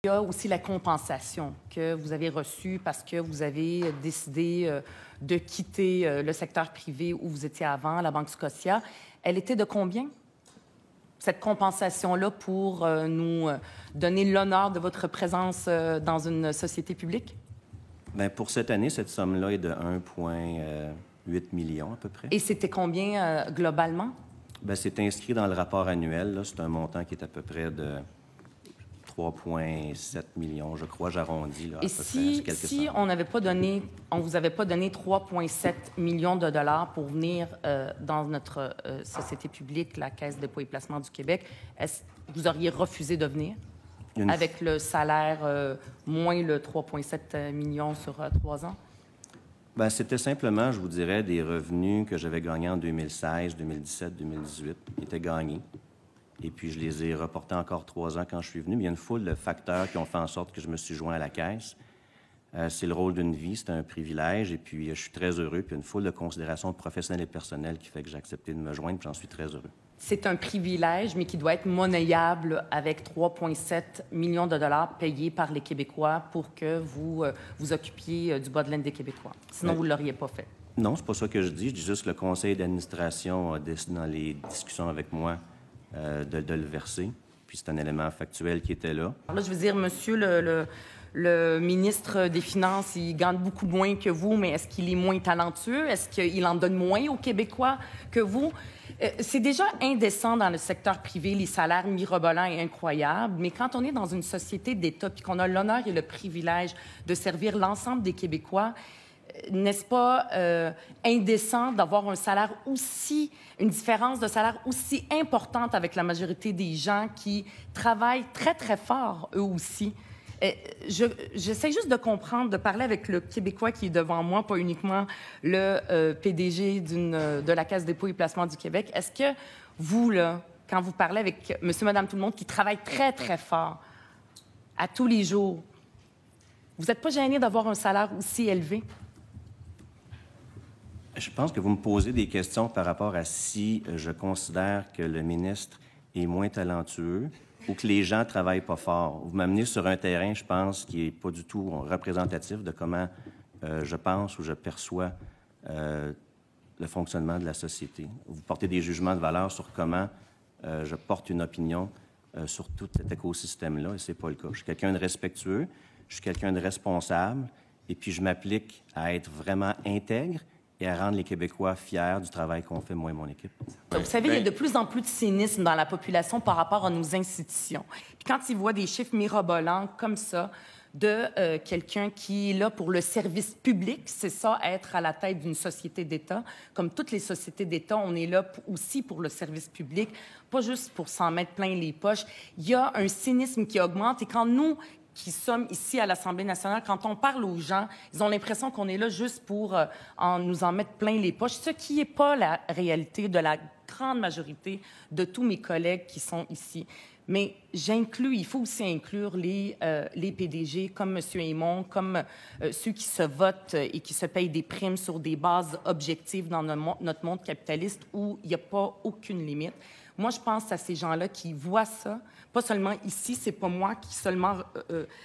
Il y a aussi la compensation que vous avez reçue parce que vous avez décidé de quitter le secteur privé où vous étiez avant, la Banque Scotia. Elle était de combien, cette compensation-là, pour nous donner l'honneur de votre présence dans une société publique? Bien, pour cette année, cette somme-là est de 1,8 million à peu près. Et c'était combien globalement? Bien, c'est inscrit dans le rapport annuel. Là. C'est un montant qui est à peu près de 3,7 millions, je crois, j'arrondis. Là, et si on vous avait pas donné 3,7 millions de dollars pour venir dans notre société publique, la Caisse de dépôt et placement du Québec, est-ce que vous auriez refusé de venir avec le salaire moins le 3,7 millions sur 3 ans? Bien, c'était simplement, je vous dirais, des revenus que j'avais gagnés en 2016, 2017, 2018, qui étaient gagnés. Et puis, je les ai reportés encore 3 ans quand je suis venu. Mais il y a une foule de facteurs qui ont fait en sorte que je me suis joint à la Caisse. C'est le rôle d'une vie, c'est un privilège. Et puis, je suis très heureux. Puis, il y a une foule de considérations professionnelles et personnelles qui fait que j'ai accepté de me joindre. Puis, j'en suis très heureux. C'est un privilège, mais qui doit être monnayable avec 3,7 millions de dollars payés par les Québécois pour que vous vous occupiez du bas de laine des Québécois. Sinon, vous ne l'auriez pas fait. Non, c'est pas ça que je dis. Je dis juste que le conseil d'administration a décidé dans les discussions avec moi de le verser. Puis c'est un élément factuel qui était là. Alors là, je veux dire, monsieur le ministre des Finances, il gagne beaucoup moins que vous, mais est-ce qu'il est moins talentueux? Est-ce qu'il en donne moins aux Québécois que vous? C'est déjà indécent dans le secteur privé, les salaires mirobolants et incroyables, mais quand on est dans une société d'État puis qu'on a l'honneur et le privilège de servir l'ensemble des Québécois, n'est-ce pas indécent d'avoir une différence de salaire aussi importante avec la majorité des gens qui travaillent très, très fort, eux aussi? J'essaie juste de comprendre, de parler avec le Québécois qui est devant moi, pas uniquement le PDG de la Caisse de dépôt et placement du Québec. Est-ce que vous, là, quand vous parlez avec monsieur, madame, tout le monde qui travaille très, très fort à tous les jours, vous n'êtes pas gêné d'avoir un salaire aussi élevé? Je pense que vous me posez des questions par rapport à si je considère que le ministre est moins talentueux ou que les gens ne travaillent pas fort. Vous m'amenez sur un terrain, je pense, qui n'est pas du tout représentatif de comment je pense ou je perçois le fonctionnement de la société. Vous portez des jugements de valeur sur comment je porte une opinion sur tout cet écosystème-là, et ce n'est pas le cas. Je suis quelqu'un de respectueux, je suis quelqu'un de responsable, et puis je m'applique à être vraiment intègre et à rendre les Québécois fiers du travail qu'on fait, moi et mon équipe. Vous savez, il y a de plus en plus de cynisme dans la population par rapport à nos institutions. Puis quand ils voient des chiffres mirobolants comme ça de quelqu'un qui est là pour le service public, c'est ça, être à la tête d'une société d'État. Comme toutes les sociétés d'État, on est là aussi pour le service public, pas juste pour s'en mettre plein les poches. Il y a un cynisme qui augmente et quand nous, qui sommes ici à l'Assemblée nationale, quand on parle aux gens, ils ont l'impression qu'on est là juste pour nous en mettre plein les poches, ce qui n'est pas la réalité de la grande majorité de tous mes collègues qui sont ici. Mais il faut aussi inclure les PDG comme M. Aymon, comme ceux qui se votent et qui se payent des primes sur des bases objectives dans notre monde capitaliste où il n'y a pas aucune limite. Moi, je pense à ces gens-là qui voient ça, pas seulement ici, c'est pas moi qui seulement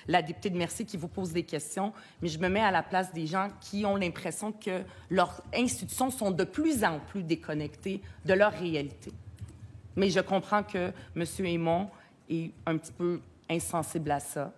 la députée de Mercier qui vous pose des questions, mais je me mets à la place des gens qui ont l'impression que leurs institutions sont de plus en plus déconnectées de leur réalité. Mais je comprends que M. Aymon est un petit peu insensible à ça.